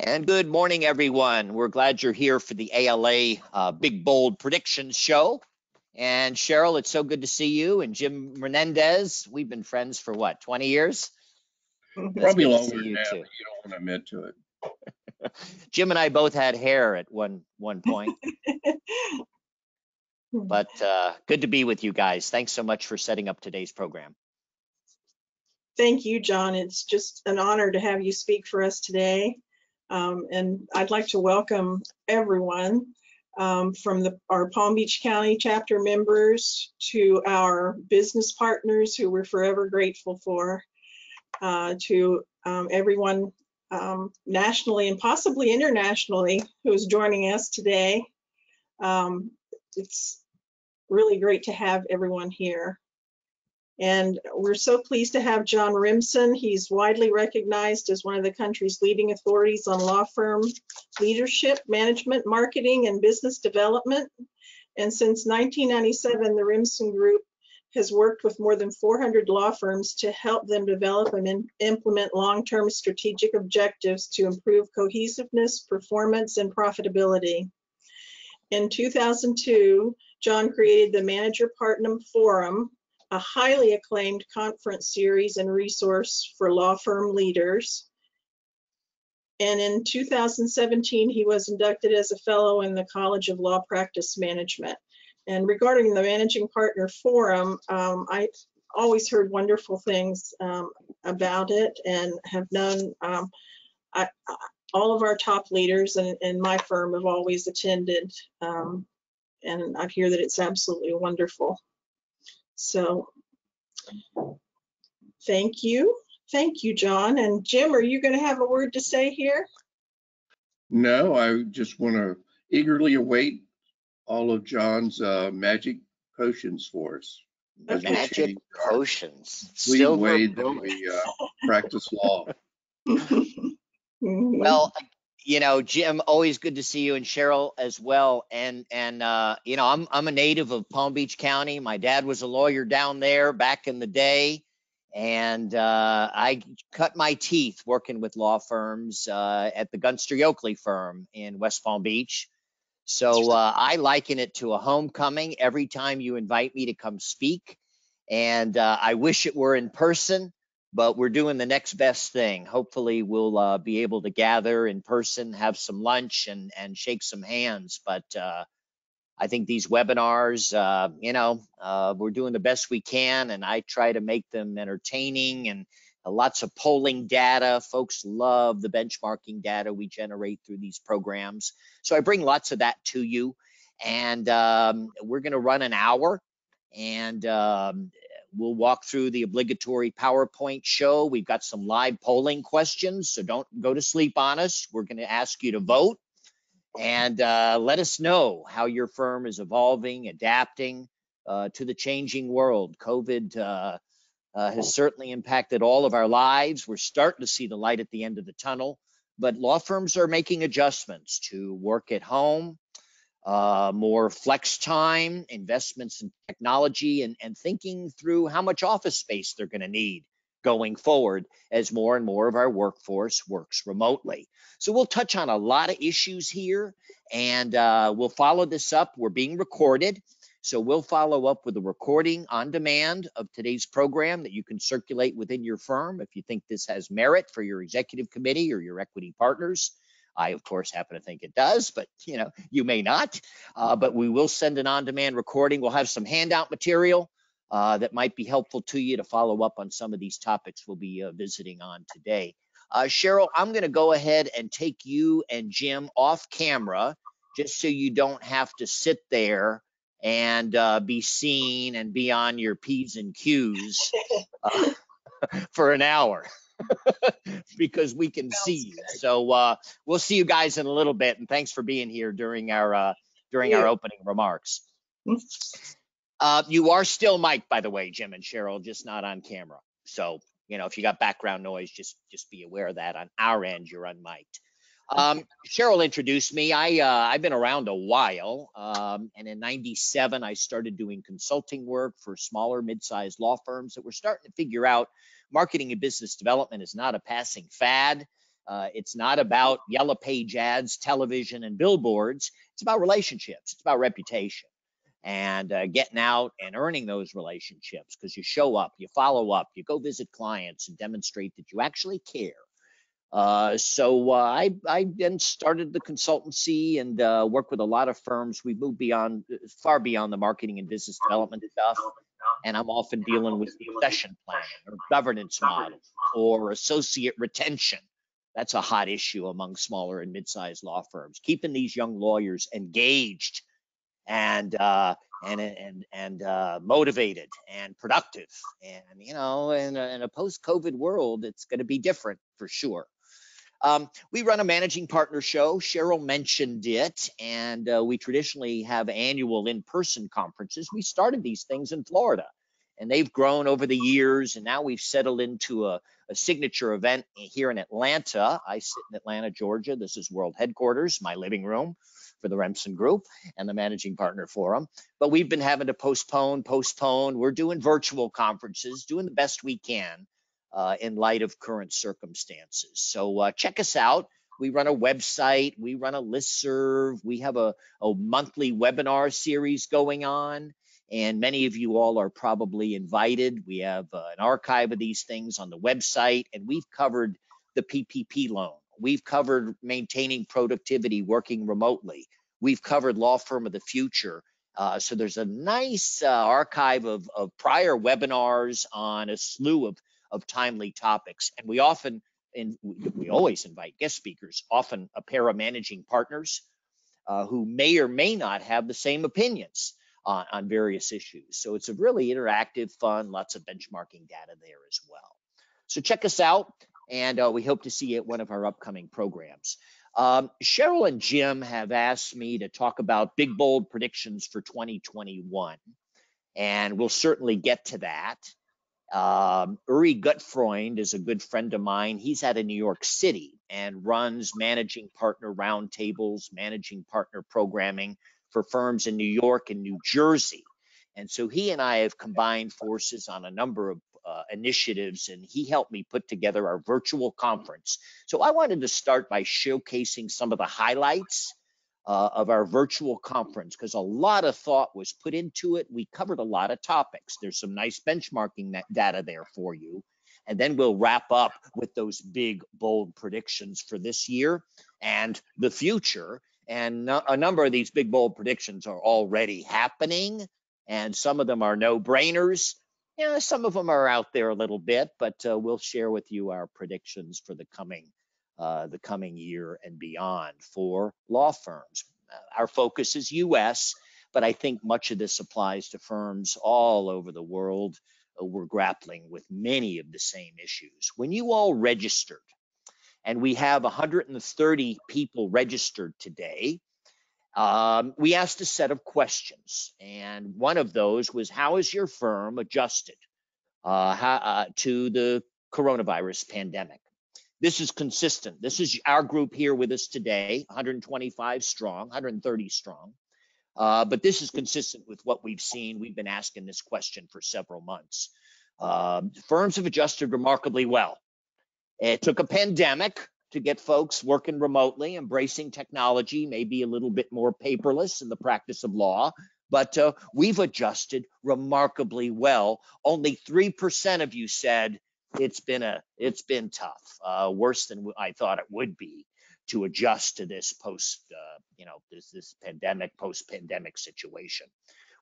And good morning, everyone. We're glad you're here for the ALA Big Bold Predictions Show. And Cheryl, it's so good to see you. And Jim Menendez, we've been friends for what, 20 years? Probably longer than that, but you don't want to admit to it. Jim and I both had hair at one point. But good to be with you guys. Thanks so much for setting up today's program. Thank you, John. It's just an honor to have you speak for us today. And I'd like to welcome everyone from our Palm Beach County chapter members to our business partners who we're forever grateful for, to everyone nationally and possibly internationally who is joining us today. It's really great to have everyone here. And we're so pleased to have John Remsen. He's widely recognized as one of the country's leading authorities on law firm leadership, management, marketing, and business development. And since 1997, the Remsen Group has worked with more than 400 law firms to help them develop and implement long-term strategic objectives to improve cohesiveness, performance, and profitability. In 2002, John created the MPartnerForum, a highly acclaimed conference series and resource for law firm leaders. And in 2017, he was inducted as a fellow in the College of Law Practice Management. And regarding the Managing Partner Forum, I always heard wonderful things about it and have known all of our top leaders in my firm have always attended. And I hear that it's absolutely wonderful. So thank you, John. And Jim, are you going to have a word to say here? No, I just want to eagerly await all of John's magic potions for us. Okay. Magic potions. Sweet way that we practice law. Well, you know, Jim, always good to see you, and Cheryl as well. And you know, I'm a native of Palm Beach County. My dad was a lawyer down there back in the day, and I cut my teeth working with law firms at the Gunster Yoakley firm in West Palm Beach. So I liken it to a homecoming every time you invite me to come speak. And I wish it were in person, but we're doing the next best thing. Hopefully we'll be able to gather in person, have some lunch and shake some hands. But I think these webinars, you know, we're doing the best we can, and I try to make them entertaining and lots of polling data. Folks love the benchmarking data we generate through these programs. So I bring lots of that to you, and we're going to run an hour, and we'll walk through the obligatory PowerPoint show. We've got some live polling questions, so don't go to sleep on us. We're going to ask you to vote and let us know how your firm is evolving, adapting to the changing world. COVID has certainly impacted all of our lives. We're starting to see the light at the end of the tunnel, but law firms are making adjustments to work at home, more flex time, investments in technology, and thinking through how much office space they're going to need going forward as more and more of our workforce works remotely. So we'll touch on a lot of issues here, and we'll follow this up. We're being recorded, so we'll follow up with a recording on demand of today's program that you can circulate within your firm if you think this has merit for your executive committee or your equity partners. I, of course, happen to think it does, but you know, you may not. But we will send an on-demand recording. We'll have some handout material that might be helpful to you to follow up on some of these topics we'll be visiting on today. Cheryl, I'm going to go ahead and take you and Jim off camera just so you don't have to sit there and be seen and be on your P's and Q's for an hour. Because we can see you. So we'll see you guys in a little bit, and thanks for being here during our opening remarks. You are still mic'd, by the way, Jim and Cheryl, just not on camera. So you know, if you got background noise, just be aware of that. On our end, you're unmiked. Cheryl introduced me. I've been around a while, and in '97 I started doing consulting work for smaller mid-sized law firms that were starting to figure out marketing and business development is not a passing fad. It's not about yellow page ads, television, and billboards. It's about relationships. It's about reputation and getting out and earning those relationships because you show up, you follow up, you go visit clients and demonstrate that you actually care. I then started the consultancy and worked with a lot of firms. We moved far beyond the marketing and business development stuff. And I'm often dealing with succession planning or governance models or associate retention. That's a hot issue among smaller and mid-sized law firms, keeping these young lawyers engaged and motivated and productive. And in a post-COVID world, it's going to be different for sure. We run a managing partner show. Cheryl mentioned it, and we traditionally have annual in-person conferences. We started these things in Florida, and they've grown over the years, and now we've settled into a signature event here in Atlanta. I sit in Atlanta, Georgia. This is world headquarters, my living room for the Remsen Group and the Managing Partner Forum. But we've been having to postpone. We're doing virtual conferences, doing the best we can in light of current circumstances. So check us out. We run a website, we run a listserv, we have a monthly webinar series going on, and many of you all are probably invited. We have an archive of these things on the website, and we've covered the PPP loan. We've covered maintaining productivity, working remotely. We've covered law firm of the future. So there's a nice archive of prior webinars on a slew of timely topics. And we always invite guest speakers, often a pair of managing partners who may or may not have the same opinions on various issues. So it's a really interactive, fun, lots of benchmarking data there as well. So check us out, and we hope to see you at one of our upcoming programs. Cheryl and Jim have asked me to talk about big, bold predictions for 2021, and we'll certainly get to that. Uri Gutfreund is a good friend of mine. He's out of New York City and runs managing partner roundtables, managing partner programming for firms in New York and New Jersey. And so he and I have combined forces on a number of initiatives, and he helped me put together our virtual conference. So I wanted to start by showcasing some of the highlights of our virtual conference, because a lot of thought was put into it. We covered a lot of topics. There's some nice benchmarking data there for you. And then we'll wrap up with those big, bold predictions for this year and the future. And a number of these big, bold predictions are already happening, and some of them are no-brainers. Some of them are out there a little bit, but we'll share with you our predictions for the coming year and beyond for law firms. Our focus is U.S., but I think much of this applies to firms all over the world. We're grappling with many of the same issues. When you all registered, and we have 130 people registered today, we asked a set of questions, and one of those was, how is your firm adjusted to the coronavirus pandemic? This is consistent. This is our group here with us today, 125 strong, 130 strong. But this is consistent with what we've seen. We've been asking this question for several months. Firms have adjusted remarkably well. It took a pandemic to get folks working remotely, embracing technology, maybe a little bit more paperless in the practice of law, but we've adjusted remarkably well. Only 3% of you said it's been tough, worse than I thought it would be to adjust to this this pandemic, post-pandemic situation.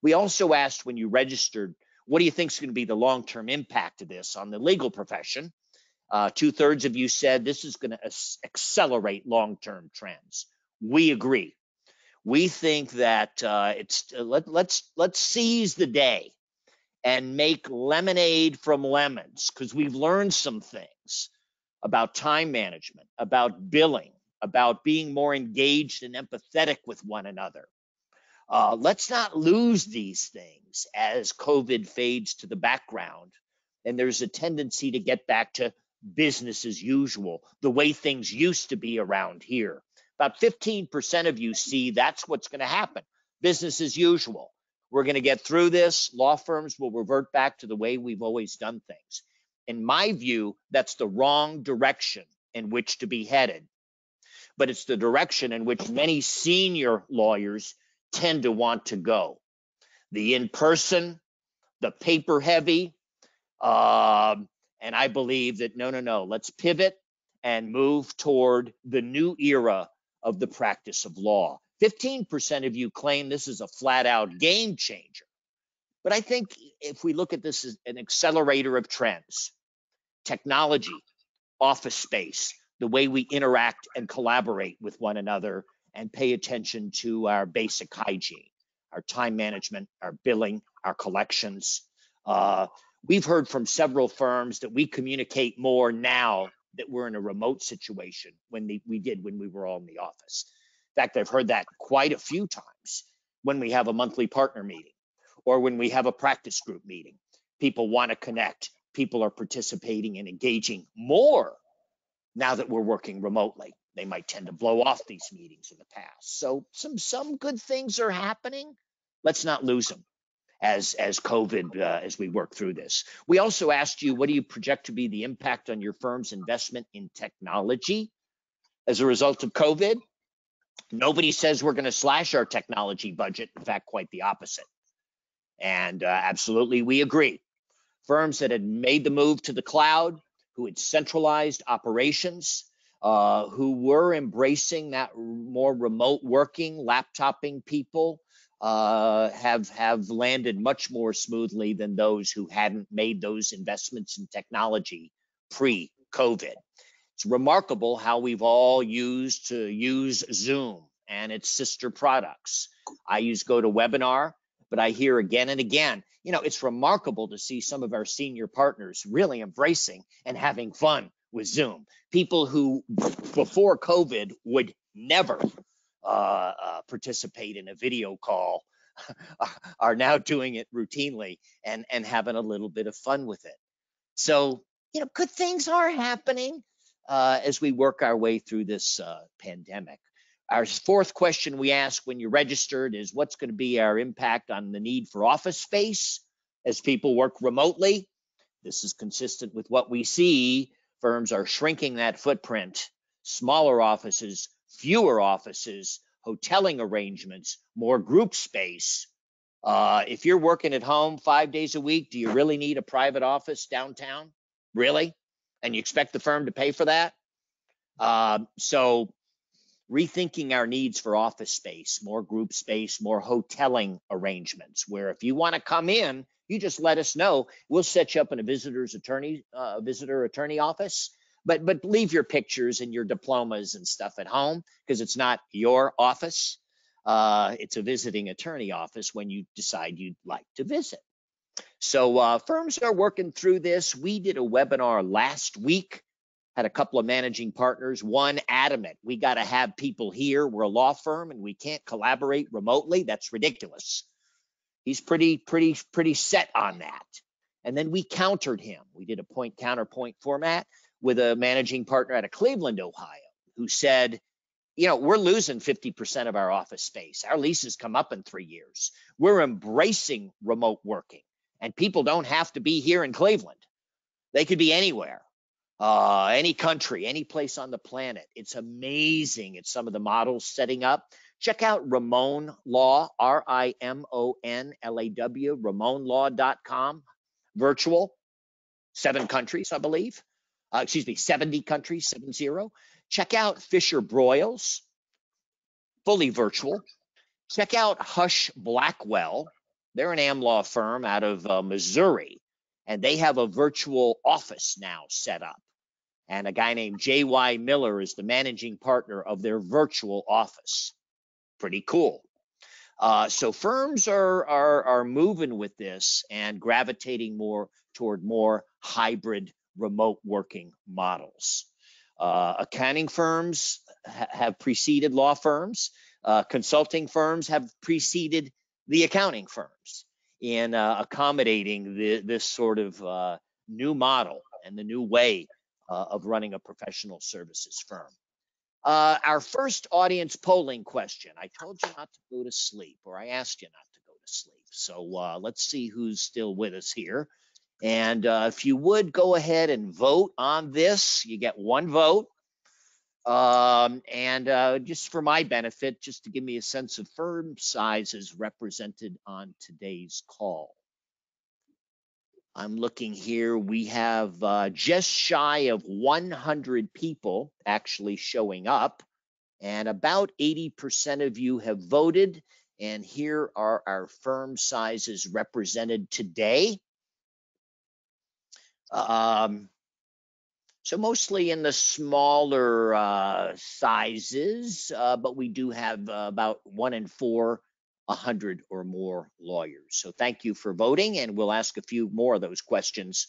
We also asked, when you registered, what do you think is going to be the long-term impact of this on the legal profession? 2/3 of you said this is going to accelerate long-term trends. We agree. We think that let's seize the day and make lemonade from lemons, because we've learned some things about time management, about billing, about being more engaged and empathetic with one another. Let's not lose these things as COVID fades to the background, and there's a tendency to get back to business as usual, the way things used to be around here. About 15% of you see that's what's going to happen, business as usual. We're going to get through this. Law firms will revert back to the way we've always done things. In my view, that's the wrong direction in which to be headed, but it's the direction in which many senior lawyers tend to want to go. The in-person, the paper heavy, and I believe that no, let's pivot and move toward the new era of the practice of law. 15% of you claim this is a flat out game changer. But I think if we look at this as an accelerator of trends, technology, office space, the way we interact and collaborate with one another and pay attention to our basic hygiene, our time management, our billing, our collections. We've heard from several firms that we communicate more now that we're in a remote situation when we did when we were all in the office. In fact, I've heard that quite a few times when we have a monthly partner meeting or when we have a practice group meeting. People want to connect. People are participating and engaging more now that we're working remotely. They might tend to blow off these meetings in the past. So some good things are happening. Let's not lose them as COVID, as we work through this. We also asked you, what do you project to be the impact on your firm's investment in technology as a result of COVID? Nobody says we're going to slash our technology budget. In fact, quite the opposite. And absolutely, we agree. Firms that had made the move to the cloud, who had centralized operations, who were embracing that more remote working, laptopping people, have landed much more smoothly than those who hadn't made those investments in technology pre-COVID. It's remarkable how we've all used Zoom and its sister products. I use GoToWebinar, but I hear again and again, it's remarkable to see some of our senior partners really embracing and having fun with Zoom. People who before COVID would never participate in a video call are now doing it routinely and having a little bit of fun with it. So, good things are happening as we work our way through this pandemic. Our fourth question we ask when you registered is, what's going to be our impact on the need for office space as people work remotely? This is consistent with what we see. Firms are shrinking that footprint, smaller offices, fewer offices, hoteling arrangements, more group space. If you're working at home 5 days a week, do you really need a private office downtown? Really? And you expect the firm to pay for that? So rethinking our needs for office space, more group space, more hoteling arrangements, where if you want to come in, you just let us know. We'll set you up in a visitor attorney office, but leave your pictures and your diplomas and stuff at home, because it's not your office. It's a visiting attorney office when you decide you'd like to visit. So firms are working through this. We did a webinar last week, had a couple of managing partners, one adamant, we got to have people here. We're a law firm and we can't collaborate remotely. That's ridiculous. He's pretty set on that. And then we countered him. We did a point counterpoint format with a managing partner out of Cleveland, Ohio, who said, we're losing 50% of our office space. Our leases come up in 3 years. We're embracing remote working, and people don't have to be here in Cleveland. They could be anywhere. Any country, any place on the planet. It's amazing. It's some of the models setting up. Check out Ramon Law, RIMONLAW, RamonLaw.com, virtual, 7 countries, I believe. 70 countries, 70. Check out Fisher Broyles, fully virtual. Check out Hush Blackwell. They're an AmLaw firm out of Missouri, and they have a virtual office now set up. And a guy named J.Y. Miller is the managing partner of their virtual office. Pretty cool. So firms are moving with this and gravitating more toward more hybrid remote working models. Accounting firms have preceded law firms. Consulting firms have preceded the accounting firms in accommodating this sort of new model and the new way of running a professional services firm. Our first audience polling question. I told you not to go to sleep, or I asked you not to go to sleep. So let's see who's still with us here. And if you would go ahead and vote on this, you get 1 vote. Just for my benefit, just to give me a sense of firm sizes represented on today's call. I'm looking here. We have just shy of 100 people actually showing up, and about 80% of you have voted. And here are our firm sizes represented today. So mostly in the smaller sizes, but we do have about 1 in 4, 100 or more lawyers. So thank you for voting, and we'll ask a few more of those questions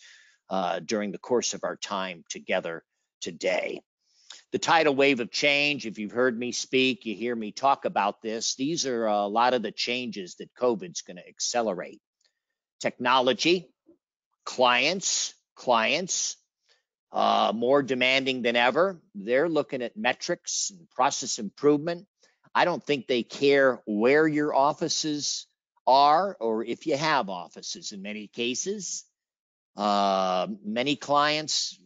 during the course of our time together today. The tidal wave of change, if you've heard me speak, you hear me talk about this, these are a lot of the changes that COVID's going to accelerate. Technology, clients, more demanding than ever. They're looking at metrics and process improvement. I don't think they care where your offices are or if you have offices in many cases. Many clients,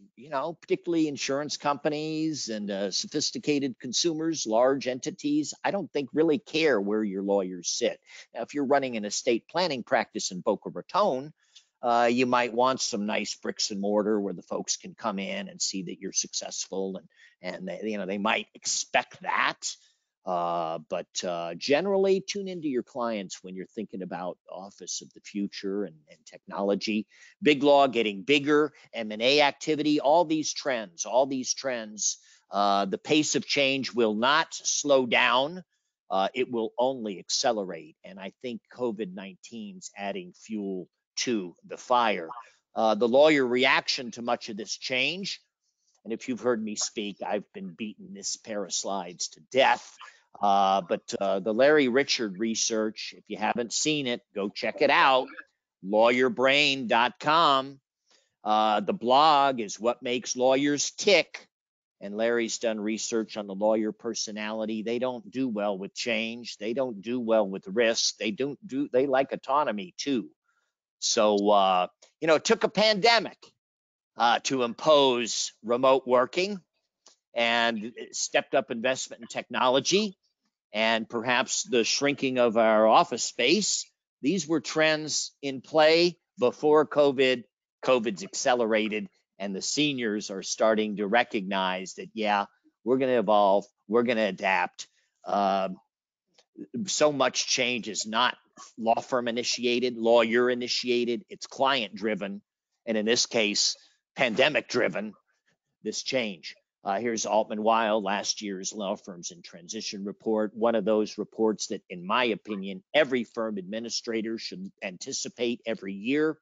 particularly insurance companies and sophisticated consumers, large entities, I don't think really care where your lawyers sit. Now, if you're running an estate planning practice in Boca Raton, you might want some nice bricks and mortar where the folks can come in and see that you're successful, and they might expect that. But generally, tune into your clients when you're thinking about office of the future and technology. Big law getting bigger, M&A activity, all these trends, the pace of change will not slow down. It will only accelerate. And I think COVID-19's adding fuel to the fire. The lawyer reaction to much of this change, and if you've heard me speak, I've been beating this pair of slides to death. But the Larry Richard research, if you haven't seen it, go check it out, lawyerbrain.com. The blog is What Makes Lawyers Tick. And Larry's done research on the lawyer personality. They don't do well with change. They don't do well with risk. They like autonomy too. So, it took a pandemic to impose remote working and stepped up investment in technology and perhaps the shrinking of our office space. These were trends in play before COVID. COVID's accelerated, and the seniors are starting to recognize that, yeah, we're going to evolve, we're going to adapt. So much change is not law firm initiated, lawyer initiated, it's client driven, and in this case, pandemic driven, this change. Here's Altman Weil, last year's Law Firms in Transition report, one of those reports that, in my opinion, every firm administrator should anticipate every year.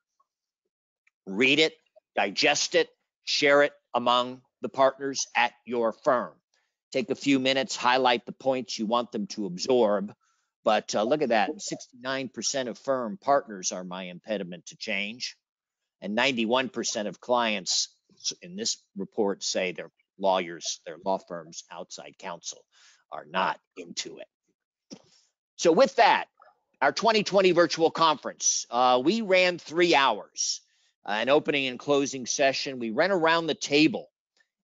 Read it, digest it, share it among the partners at your firm. Take a few minutes, highlight the points you want them to absorb. But look at that, 69% of firm partners are my impediment to change. And 91% of clients in this report say their lawyers, their law firms, outside counsel are not into it. So with that, our 2020 virtual conference, we ran 3 hours, an opening and closing session. We ran around the table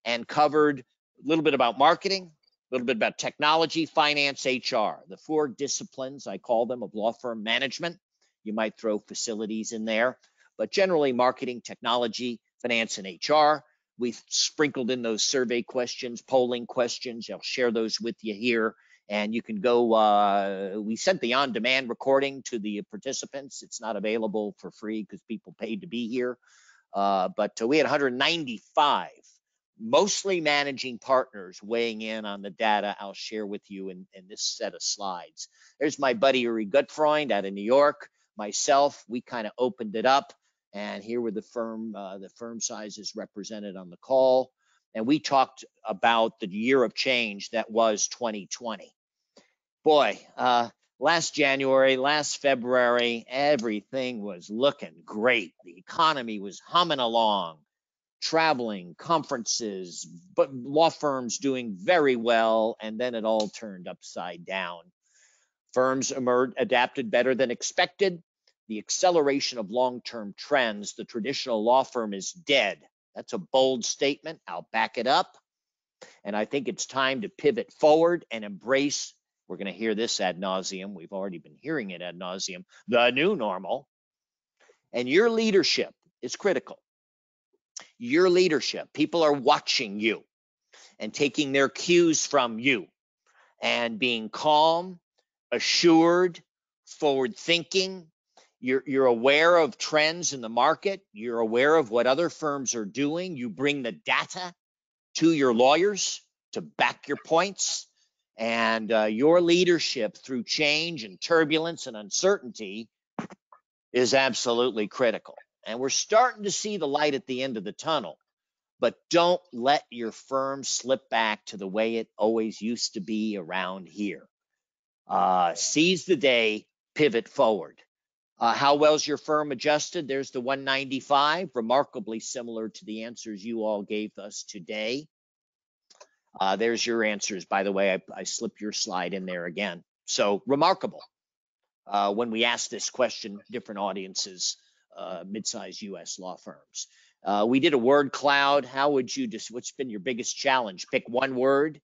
and covered a little bit about marketing, a little bit about technology, finance, HR, the 4 disciplines, I call them, of law firm management. You might throw facilities in there, but generally marketing, technology, finance, and HR. We sprinkled in those survey questions, polling questions. I'll share those with you here. And you can go, we sent the on-demand recording to the participants. It's not available for free because people paid to be here. But we had 195, mostly managing partners, weighing in on the data I'll share with you in this set of slides. There's my buddy Uri Gutfreund out of New York. Myself, we kind of opened it up. And here were the firm sizes represented on the call. And we talked about the year of change that was 2020. Boy, last January, last February, everything was looking great. The economy was humming along, traveling, conferences, but law firms doing very well. And then it all turned upside down. Firms adapted better than expected. The acceleration of long-term trends, the traditional law firm is dead. That's a bold statement. I'll back it up. And I think it's time to pivot forward and embrace, we're going to hear this ad nauseum. We've already been hearing it ad nauseum, the new normal. And your leadership is critical. Your leadership, people are watching you and taking their cues from you and being calm, assured, forward thinking. You're aware of trends in the market. You're aware of what other firms are doing. You bring the data to your lawyers to back your points. And your leadership through change and turbulence and uncertainty is absolutely critical. And we're starting to see the light at the end of the tunnel. But don't let your firm slip back to the way it always used to be around here. Seize the day, pivot forward. How well's your firm adjusted? There's the 195, remarkably similar to the answers you all gave us today. There's your answers, by the way. I slipped your slide in there again. So remarkable. When we asked this question, different audiences, mid-sized U.S. law firms. We did a word cloud. How would you just, what's been your biggest challenge? Pick one word.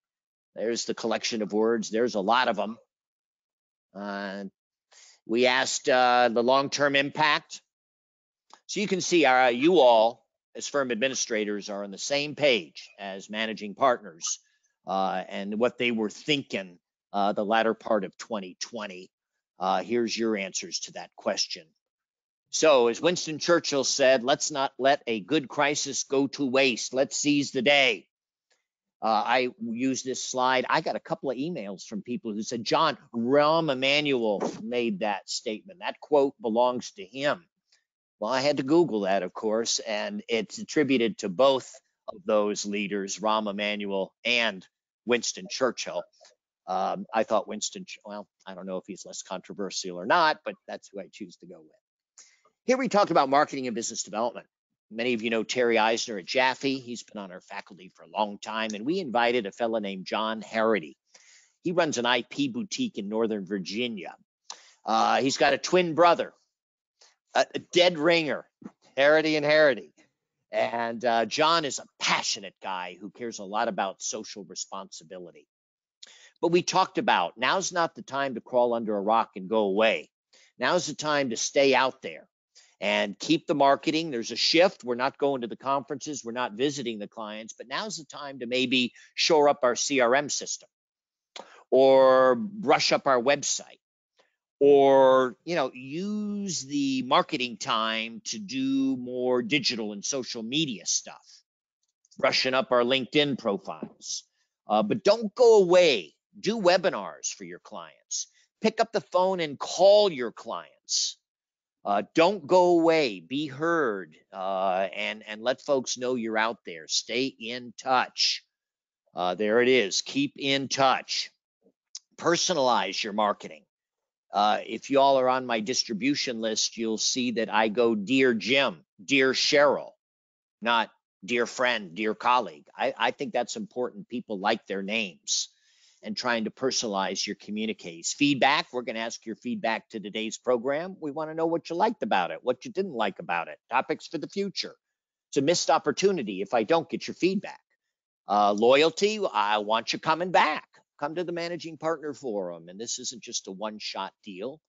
There's the collection of words. There's a lot of them. We asked the long-term impact. So you can see you all, as firm administrators, are on the same page as managing partners and what they were thinking the latter part of 2020. Here's your answers to that question. So as Winston Churchill said, let's not let a good crisis go to waste. Let's seize the day. I use this slide. I got a couple of emails from people who said, John, Rahm Emanuel made that statement. That quote belongs to him. Well, I had to Google that, of course, and it's attributed to both of those leaders, Rahm Emanuel and Winston Churchill. I thought Winston, well, I don't know if he's less controversial or not, but that's who I choose to go with. Here we talk about marketing and business development. Many of you know Terry Eisner at Jaffe. He's been on our faculty for a long time, and we invited a fellow named John Harity. He runs an IP boutique in Northern Virginia. He's got a twin brother, a dead ringer, Harity and Harity. And John is a passionate guy who cares a lot about social responsibility. But we talked about now's not the time to crawl under a rock and go away. Now's the time to stay out there and keep the marketing. There's a shift. We're not going to the conferences. We're not visiting the clients. But now's the time to maybe shore up our CRM system or brush up our website or, use the marketing time to do more digital and social media stuff, brushing up our LinkedIn profiles. But don't go away. Do webinars for your clients. Pick up the phone and call your clients. Don't go away. Be heard, and let folks know you're out there. Stay in touch. There it is. Keep in touch. Personalize your marketing. If y'all are on my distribution list, you'll see that I go Dear Jim, Dear Cheryl, not dear friend, dear colleague. I think that's important. People like their names and trying to personalize your communiques. Feedback, we're going to ask your feedback to today's program. We want to know what you liked about it, what you didn't like about it, topics for the future. It's a missed opportunity if I don't get your feedback. Loyalty, I want you coming back. Come to the Managing Partner Forum, and this isn't just a one-shot deal.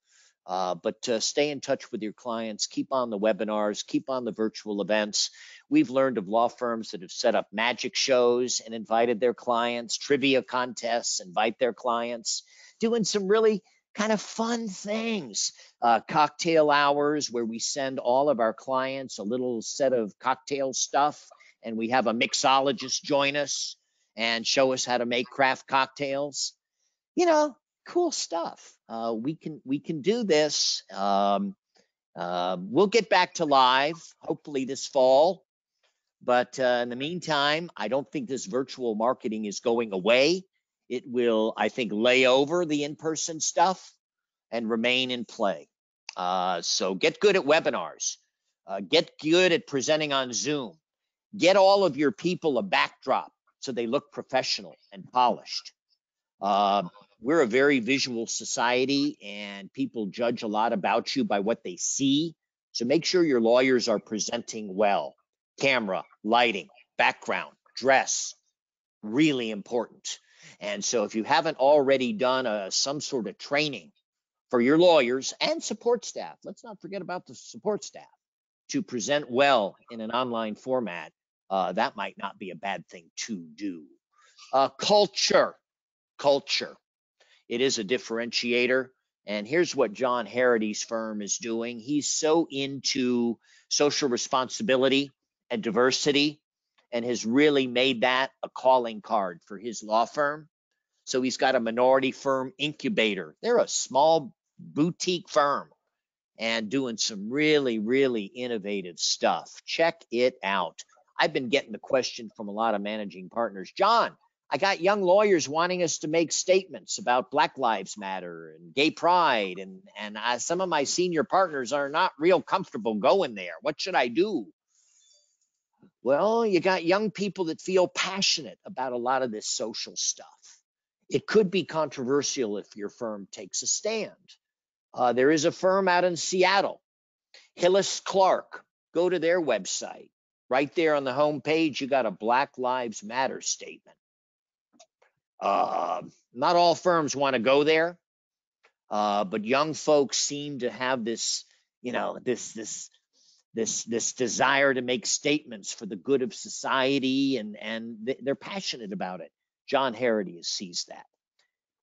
But stay in touch with your clients, keep on the webinars, keep on the virtual events. We've learned of law firms that have set up magic shows and invited their clients, trivia contests, invite their clients, doing some really kind of fun things. Cocktail hours where we send all of our clients a little set of cocktail stuff, and we have a mixologist join us and show us how to make craft cocktails. Cool stuff. We can do this. We'll get back to live, hopefully this fall. But in the meantime, I don't think this virtual marketing is going away. It will, I think, lay over the in-person stuff and remain in play. So get good at webinars. Get good at presenting on Zoom. Get all of your people a backdrop so they look professional and polished. We're a very visual society, and people judge a lot about you by what they see. So make sure your lawyers are presenting well. Camera, lighting, background, dress. really important. And so if you haven't already done some sort of training for your lawyers and support staff, let's not forget about the support staff, to present well in an online format, that might not be a bad thing to do. Culture. It is a differentiator. And here's what John Harady's firm is doing. He's so into social responsibility and diversity, and has really made that a calling card for his law firm. So he's got a minority firm incubator. They're a small boutique firm and doing some really, really innovative stuff. Check it out. I've been getting the question from a lot of managing partners, John, I got young lawyers wanting us to make statements about Black Lives Matter and gay pride, and some of my senior partners are not real comfortable going there. What should I do? Well, you got young people that feel passionate about a lot of this social stuff. It could be controversial if your firm takes a stand. There is a firm out in Seattle, Hillis Clark. Go to their website. Right there on the home page, you got a Black Lives Matter statement. Not all firms want to go there, but young folks seem to have this, this desire to make statements for the good of society, and they're passionate about it. John Harady sees that.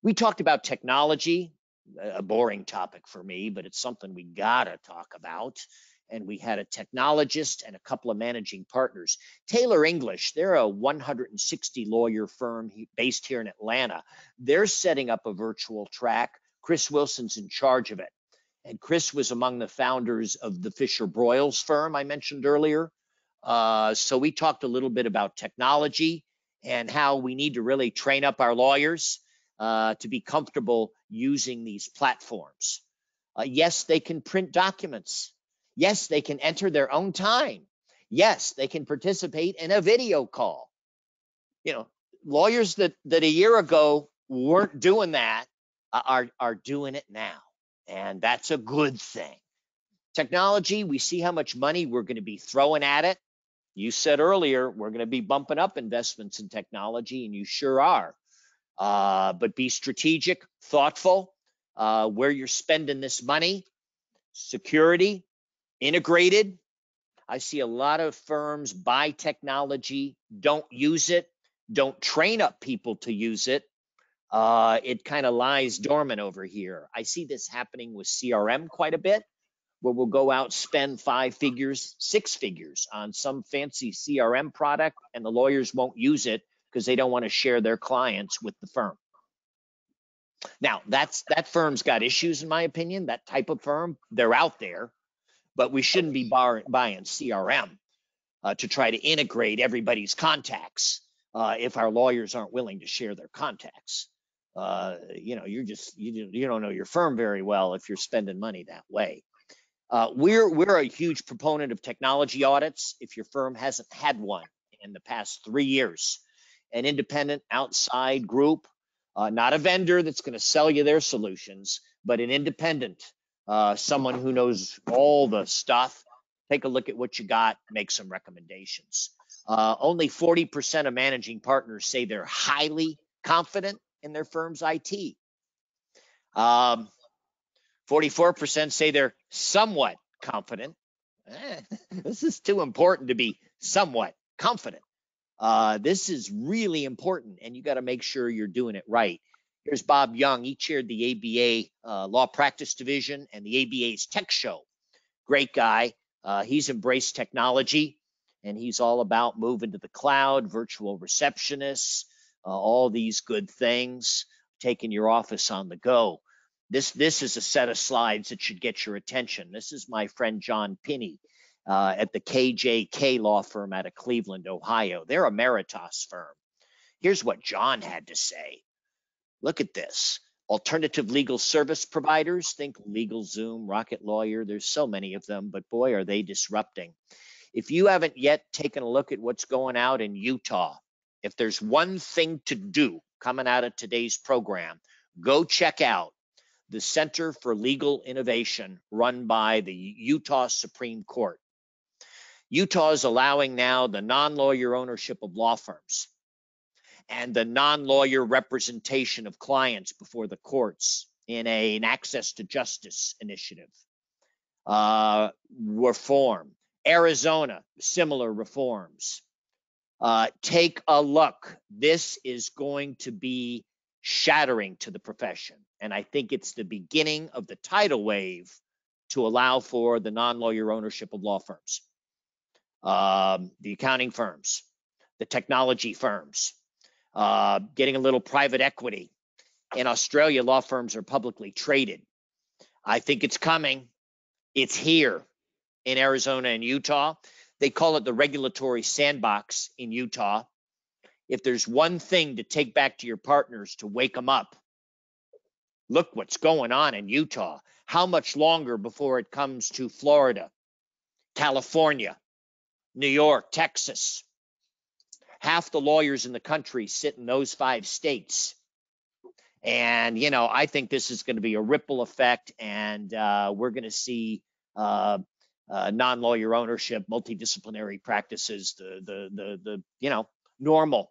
We talked about technology, a boring topic for me, but it's something we gotta talk about. And we had a technologist and a couple of managing partners. Taylor English, they're a 160 lawyer firm based here in Atlanta. They're setting up a virtual track. Chris Wilson's in charge of it. And Chris was among the founders of the Fisher Broyles firm I mentioned earlier. So we talked a little bit about technology and how we need to really train up our lawyers to be comfortable using these platforms. Yes, they can print documents. Yes, they can enter their own time. Yes, they can participate in a video call. Lawyers that a year ago weren't doing that are doing it now. And that's a good thing. Technology, we see how much money we're going to be throwing at it. You said earlier, we're going to be bumping up investments in technology, and you sure are. But be strategic, thoughtful, where you're spending this money. Security, integrated. I see a lot of firms buy technology, don't use it, don't train up people to use it. It kind of lies dormant over here. I see this happening with CRM quite a bit, where we'll go out, spend 5 figures, 6 figures on some fancy CRM product, and the lawyers won't use it because they don't want to share their clients with the firm. Now, that firm's got issues, in my opinion. That type of firm, they're out there, but we shouldn't be buying CRM to try to integrate everybody's contacts if our lawyers aren't willing to share their contacts. You don't know your firm very well if you're spending money that way. We're a huge proponent of technology audits. If your firm hasn't had one in the past 3 years, an independent outside group, not a vendor that's going to sell you their solutions, but an independent, someone who knows all the stuff. Take a look at what you got, make some recommendations. Only 40% of managing partners say they're highly confident in their firm's IT. 44% say they're somewhat confident. This is too important to be somewhat confident. This is really important, and you got to make sure you're doing it right. Here's Bob Young. He chaired the ABA Law Practice Division and the ABA's Tech Show. Great guy. He's embraced technology, and he's all about moving to the cloud, virtual receptionists, all these good things, taking your office on the go. This is a set of slides that should get your attention. This is my friend John Pinney at the KJK law firm out of Cleveland, Ohio. They're a Meritas firm. Here's what John had to say. Look at this. Alternative legal service providers, think LegalZoom, Rocket Lawyer. There's so many of them, but boy, are they disrupting. If you haven't yet taken a look at what's going out in Utah, if there's one thing to do coming out of today's program, go check out the Center for Legal Innovation run by the Utah Supreme Court. Utah is allowing now the non-lawyer ownership of law firms. and the non-lawyer representation of clients before the courts in an access to justice initiative. Reform. Arizona, similar reforms. Take a look. This is going to be shattering to the profession. And I think it's the beginning of the tidal wave to allow for the non-lawyer ownership of law firms, the accounting firms, the technology firms, getting a little private equity. In Australia, law firms are publicly traded. I think it's coming. It's here in Arizona and Utah. They call it the regulatory sandbox in Utah. If there's one thing to take back to your partners to wake them up, look what's going on in Utah. How much longer before it comes to Florida, California, New York, Texas? Half the lawyers in the country sit in those 5 states. And, you know, I think this is going to be a ripple effect, and we're going to see non-lawyer ownership, multidisciplinary practices, the normal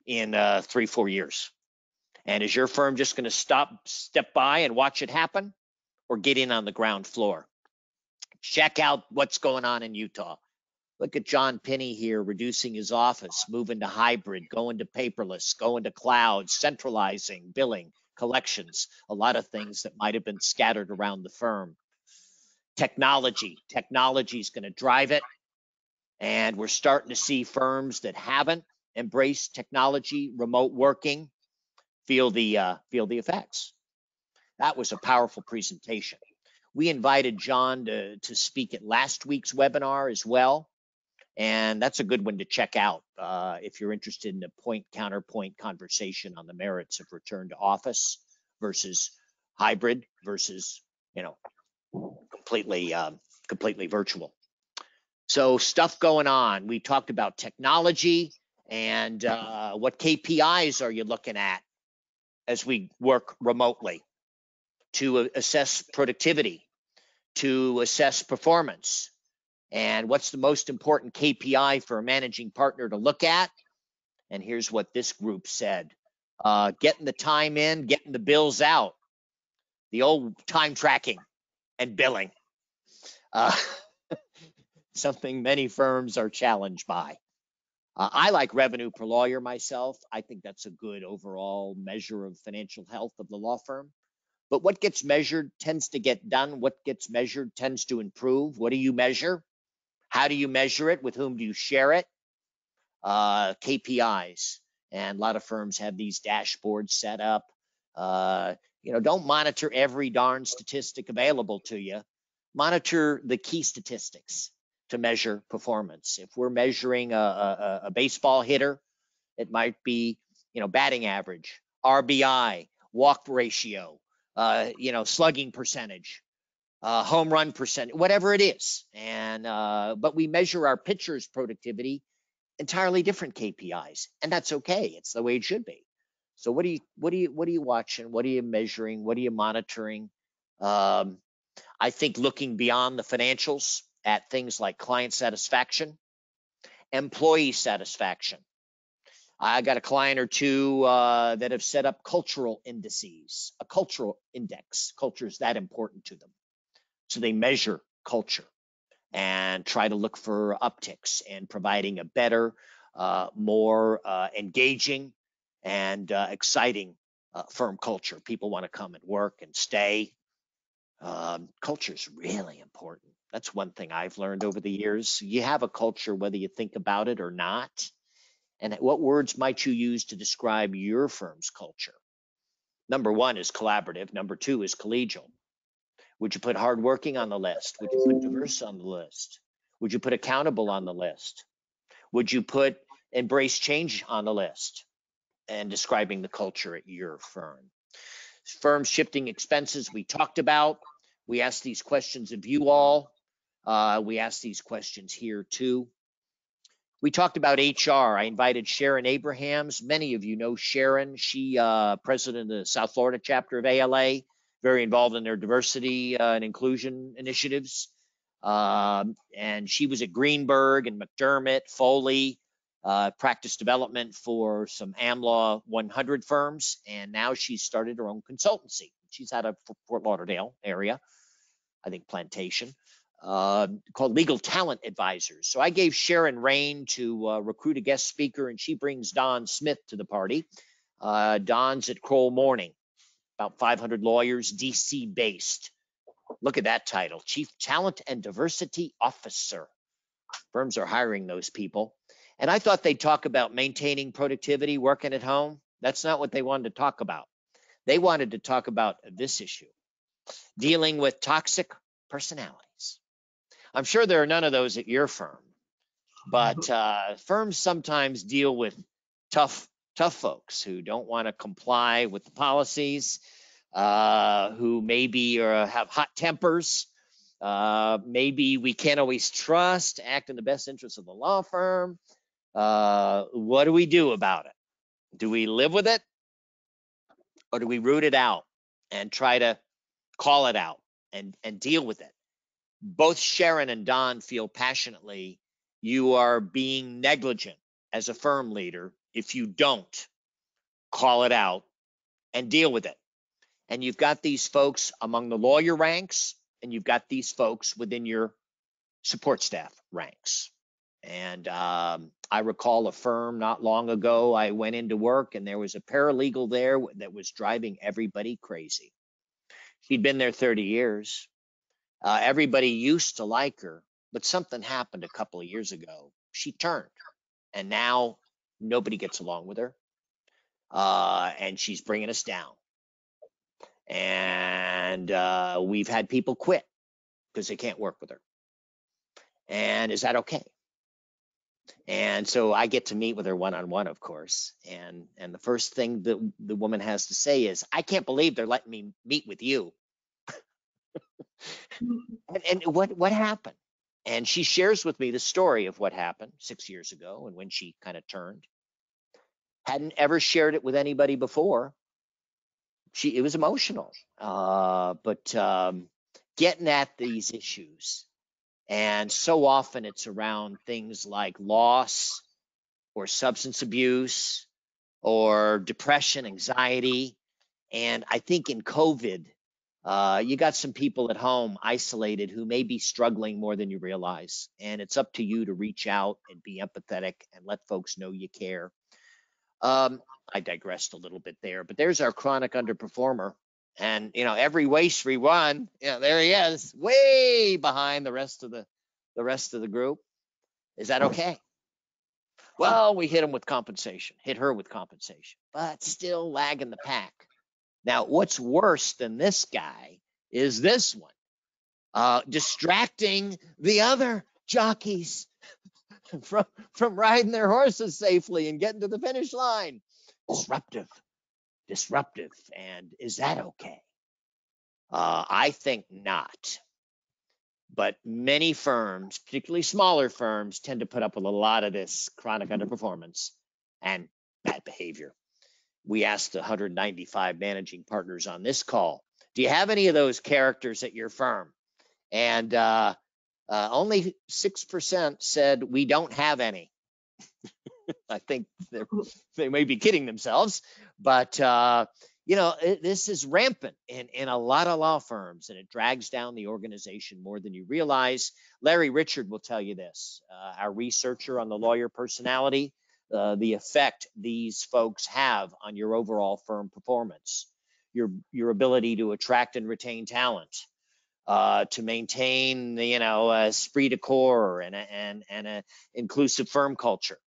in 3-4 years. And is your firm just going to step by and watch it happen, or get in on the ground floor? Check out what's going on in Utah. Look at John Pinney here, reducing his office, moving to hybrid, going to paperless, going to cloud, centralizing billing, collections, a lot of things that might have been scattered around the firm. Technology is going to drive it. And we're starting to see firms that haven't embraced technology, remote working, feel the effects. That was a powerful presentation. We invited John to speak at last week's webinar as well. And that's a good one to check out if you're interested in a point-counterpoint conversation on the merits of return to office versus hybrid versus, completely virtual. So stuff going on. We talked about technology and what KPIs are you looking at as we work remotely to assess productivity, to assess performance. And what's the most important KPI for a managing partner to look at? And here's what this group said. Getting the time in, getting the bills out. The old time tracking and billing. Something many firms are challenged by. I like revenue per lawyer myself. I think that's a good overall measure of financial health of the law firm. But what gets measured tends to get done. What gets measured tends to improve. What do you measure? How do you measure it? With whom do you share it? KPIs. And a lot of firms have these dashboards set up. Don't monitor every darn statistic available to you. Monitor the key statistics to measure performance. If we're measuring a baseball hitter, it might be, batting average, RBI, walk ratio, slugging percentage, home run percentage, whatever it is. And but we measure our pitchers' productivity, entirely different KPIs, and that's okay. It's the way it should be. So what are you watching? What are you measuring? What are you monitoring? I think looking beyond the financials at things like client satisfaction, employee satisfaction. I got a client or two that have set up cultural indices, a cultural index. Culture is that important to them. So they measure culture and try to look for upticks and providing a better, more engaging and exciting firm culture. People want to come and work and stay. Culture is really important. That's one thing I've learned over the years. You have a culture whether you think about it or not. And what words might you use to describe your firm's culture? Number 1 is collaborative. Number 2 is collegial. Would you put hardworking on the list? Would you put diverse on the list? Would you put accountable on the list? Would you put embrace change on the list? And describing the culture at your firm. Firm shifting expenses we talked about. We asked these questions of you all. We asked these questions here too. We talked about HR. I invited Sharon Abrahams. Many of you know Sharon. She president of the South Florida chapter of ALA, very involved in their diversity and inclusion initiatives. And she was at Greenberg and McDermott, Foley. practice development for some AmLaw 100 firms, and now she's started her own consultancy. She's out of Fort Lauderdale area, I think Plantation, called Legal Talent Advisors. So I gave Sharon Rain to recruit a guest speaker, and she brings Don Smith to the party. Don's at Kroll Morning, about 500 lawyers, DC based. Look at that title, Chief Talent and Diversity Officer. Firms are hiring those people. And I thought they'd talk about maintaining productivity, working at home. That's not what they wanted to talk about. They wanted to talk about this issue, dealing with toxic personalities. I'm sure there are none of those at your firm, but firms sometimes deal with tough folks who don't want to comply with the policies, who maybe have hot tempers. Maybe we can't always trust, act in the best interest of the law firm. What do we do about it? Do we live with it, or do we root it out and try to call it out and deal with it? Both Sharon and Don feel passionately you are being negligent as a firm leader if you don't call it out and deal with it. And you've got these folks among the lawyer ranks, and you've got these folks within your support staff ranks. And I recall a firm not long ago, I went into work and there was a paralegal there that was driving everybody crazy. She'd been there 30 years. Everybody used to like her, but something happened a couple of years ago. She turned, and now nobody gets along with her. And she's bringing us down. And we've had people quit because they can't work with her. And is that okay? And so I get to meet with her one-on-one, of course. And the first thing that the woman has to say is, I can't believe they're letting me meet with you. And what happened? And she shares with me the story of what happened 6 years ago and when she kind of turned. Hadn't ever shared it with anybody before. It was emotional. But getting at these issues. And so often it's around things like loss or substance abuse or depression, anxiety. And I think in COVID, you got some people at home isolated who may be struggling more than you realize. And it's up to you to reach out and be empathetic and let folks know you care. I digressed a little bit there, but there's our chronic underperformer. And, every race we run, there he is, way behind the rest of the group. Is that okay? Well, we hit her with compensation, but still lagging the pack. Now, what's worse than this guy is this one, distracting the other jockeys from riding their horses safely and getting to the finish line. Disruptive. And is that okay? I think not. But many firms, particularly smaller firms, tend to put up with a lot of this chronic underperformance and bad behavior. We asked the 195 managing partners on this call, do you have any of those characters at your firm? And only 6% said we don't have any. I think they may be kidding themselves, but this is rampant in a lot of law firms, and it drags down the organization more than you realize. Larry Richard will tell you this, our researcher on the lawyer personality, the effect these folks have on your overall firm performance, your ability to attract and retain talent, to maintain the esprit de corps and an inclusive firm culture.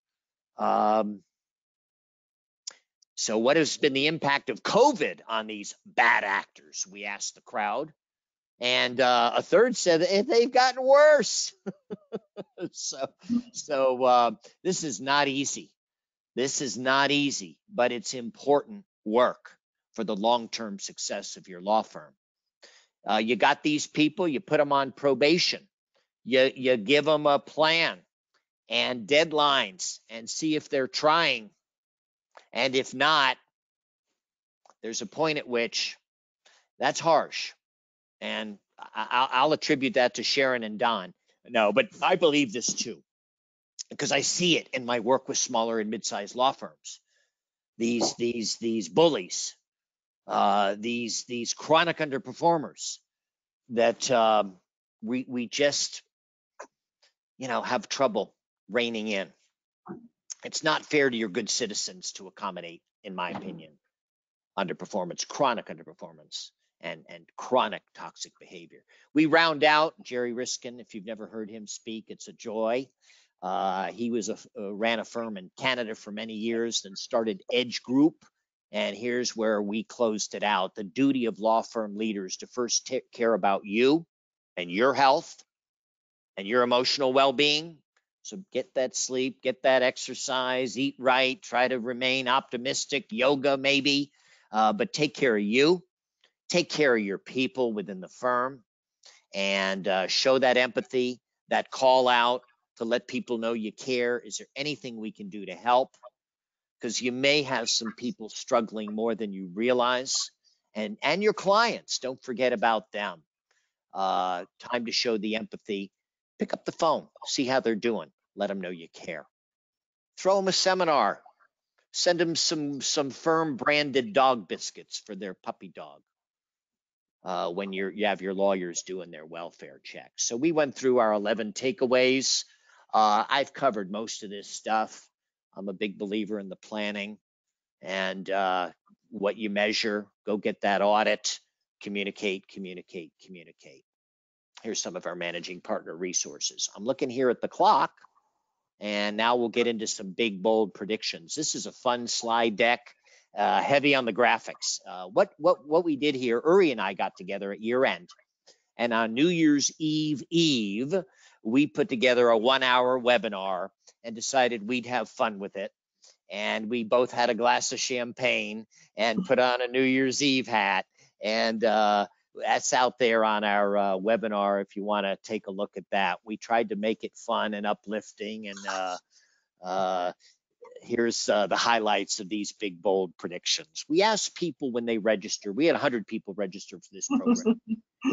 So what has been the impact of COVID on these bad actors? We asked the crowd, and a third said they've gotten worse. So this is not easy. But it's important work for the long-term success of your law firm. You got these people, you put them on probation, you give them a plan and deadlines and see if they're trying. And if not, there's a point at which that's harsh. And I'll attribute that to Sharon and Don. No, but I believe this too. because I see it in my work with smaller and mid-sized law firms. These bullies, these chronic underperformers that we just have trouble reining in. It's not fair to your good citizens to accommodate, in my opinion, underperformance, chronic underperformance, and chronic toxic behavior. We round out Jerry Riskin. If you've never heard him speak, it's a joy. He ran a firm in Canada for many years, then started Edge Group. And here's where we closed it out. The duty of law firm leaders to first take care about you and your health and your emotional well-being. So get that sleep, get that exercise, eat right, try to remain optimistic, yoga maybe, but take care of you, take care of your people within the firm, and show that empathy, that call out to let people know you care. Is there anything we can do to help? Because you may have some people struggling more than you realize, and your clients, don't forget about them. Time to show the empathy. Pick up the phone, see how they're doing. Let them know you care. Throw them a seminar. Send them some firm branded dog biscuits for their puppy dog when you have your lawyers doing their welfare checks. So we went through our 11 takeaways. I've covered most of this stuff. I'm a big believer in the planning and what you measure. Go get that audit. Communicate, communicate, communicate. Here's some of our managing partner resources. I'm looking here at the clock, and now we'll get into some big, bold predictions. This is a fun slide deck, heavy on the graphics. What we did here, Uri and I got together at year end, and on New Year's Eve, we put together a 1-hour webinar and decided we'd have fun with it. And we both had a glass of champagne and put on a New Year's Eve hat. And that's out there on our webinar if you want to take a look at that. We tried to make it fun and uplifting. And here's the highlights of these big, bold predictions. We asked people when they register. We had 100 people register for this program.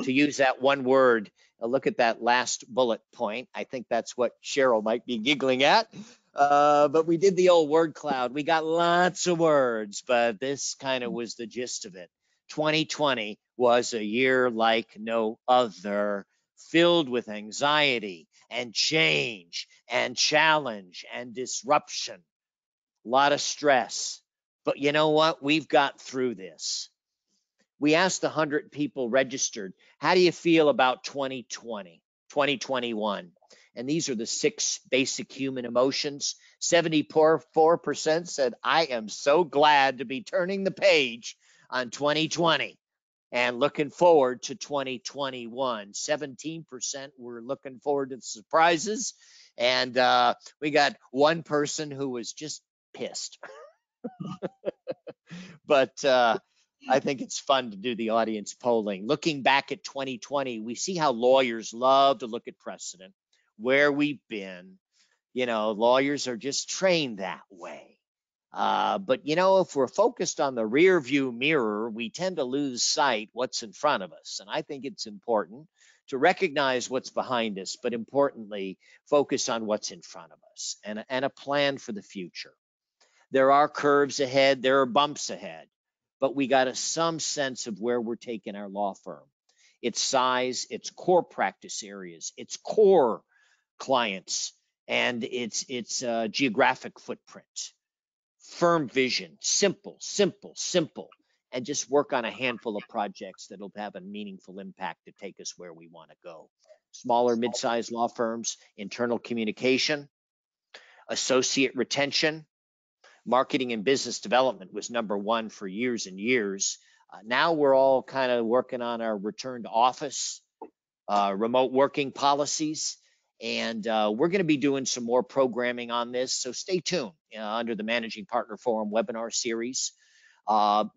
To use that one word, look at that last bullet point. I think that's what Cheryl might be giggling at. But we did the old word cloud. We got lots of words, but this kind of was the gist of it. 2020 was a year like no other, filled with anxiety and change and challenge and disruption. A lot of stress. But you know what? We've got through this. We asked 100 people registered, how do you feel about 2020, 2021? And these are the 6 basic human emotions. 74% said, I am so glad to be turning the page on 2020 and looking forward to 2021. 17% were looking forward to the surprises. And we got one person who was just pissed. But I think it's fun to do the audience polling. Looking back at 2020, we see how lawyers love to look at precedent, where we've been. Lawyers are just trained that way. But if we're focused on the rear view mirror, we tend to lose sight what's in front of us. And I think it's important to recognize what's behind us, but importantly, focus on what's in front of us and a plan for the future. There are curves ahead, there are bumps ahead, but we got some sense of where we're taking our law firm, its size, its core practice areas, its core clients, and its geographic footprint. Firm vision, simple, and just work on a handful of projects that'll have a meaningful impact to take us where we want to go. Smaller, mid-sized law firms, internal communication, associate retention, marketing and business development was #1 for years and years. Now we're all kind of working on our return to office, remote working policies, and we're going to be doing some more programming on this. So stay tuned under the Managing Partner Forum webinar series.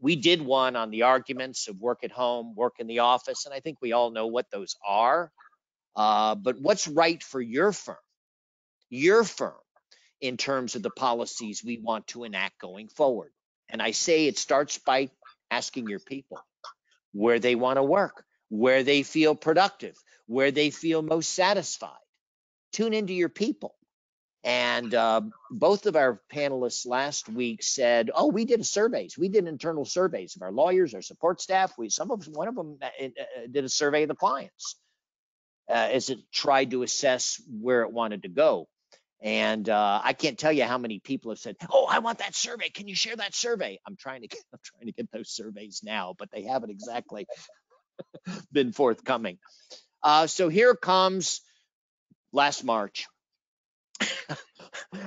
We did one on the arguments of work at home, work in the office, and I think we all know what those are. But what's right for your firm in terms of the policies we want to enact going forward? And I say it starts by asking your people where they want to work, where they feel productive, where they feel most satisfied. Tune into your people And both of our panelists last week said, "Oh, we did surveys. We did internal surveys of our lawyers, our support staff. One of them did a survey of the clients as it tried to assess where it wanted to go." And I can't tell you how many people have said, "Oh, I want that survey. Can you share that survey?" I'm trying to get those surveys now, but they haven't exactly been forthcoming. So here comes last March.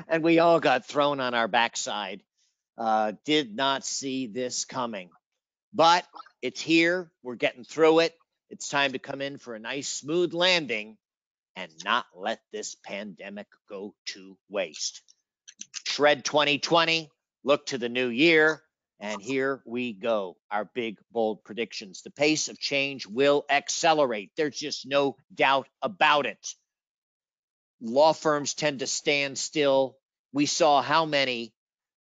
And we all got thrown on our backside. Did not see this coming, but it's here. We're getting through it. It's time to come in for a nice smooth landing and not let this pandemic go to waste. Shred 2020, look to the new year, and here we go. Our big, bold predictions. The pace of change will accelerate. There's just no doubt about it. Law firms tend to stand still. We saw how many,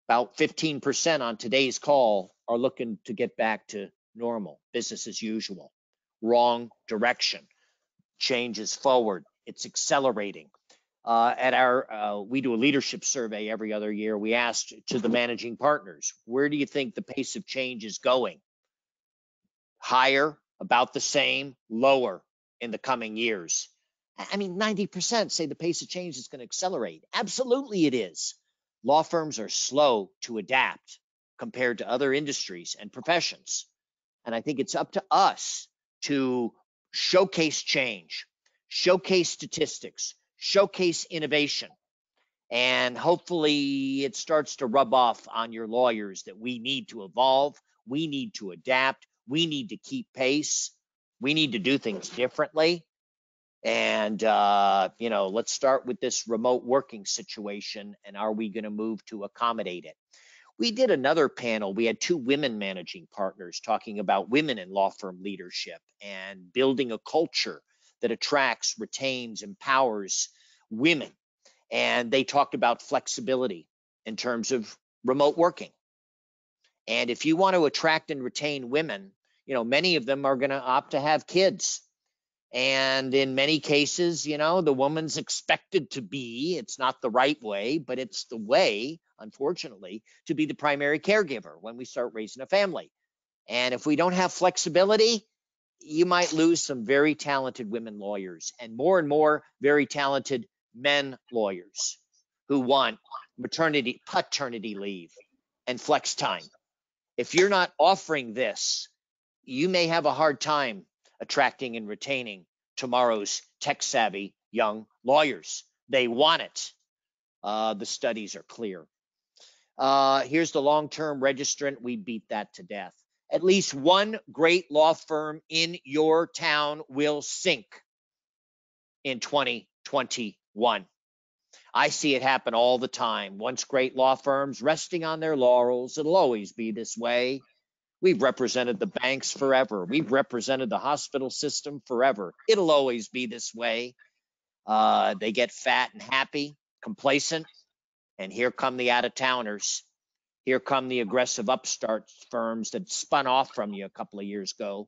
about 15% on today's call, are looking to get back to normal, business as usual. Wrong direction. Change is forward. It's accelerating. We do a leadership survey every other year. We asked to the managing partners, where do you think the pace of change is going? Higher, about the same, lower in the coming years? I mean, 90% say the pace of change is going to accelerate. Absolutely it is. Law firms are slow to adapt compared to other industries and professions. And I think it's up to us to showcase change, showcase statistics, showcase innovation. And hopefully it starts to rub off on your lawyers that we need to evolve, we need to adapt, we need to keep pace, we need to do things differently. And, let's start with this remote working situation. And are we going to move to accommodate it? We did another panel. We had 2 women managing partners talking about women in law firm leadership and building a culture that attracts, retains, empowers women. And they talked about flexibility in terms of remote working. And if you want to attract and retain women, many of them are going to opt to have kids. And in many cases, the woman's expected to be, it's not the right way, but it's the way, unfortunately, to be the primary caregiver when we start raising a family. And if we don't have flexibility, you might lose some very talented women lawyers and more very talented men lawyers who want maternity, paternity leave, and flex time. If you're not offering this, you may have a hard time attracting and retaining tomorrow's tech-savvy young lawyers. They want it. The studies are clear. Here's the long-term registrant. We beat that to death. At least one great law firm in your town will sink in 2021. I see it happen all the time. Once great law firms resting on their laurels, it'll always be this way. We've represented the banks forever. We've represented the hospital system forever. It'll always be this way. They get fat and happy, complacent, and here come the out-of-towners. Here come the aggressive upstart firms that spun off from you a couple of years ago,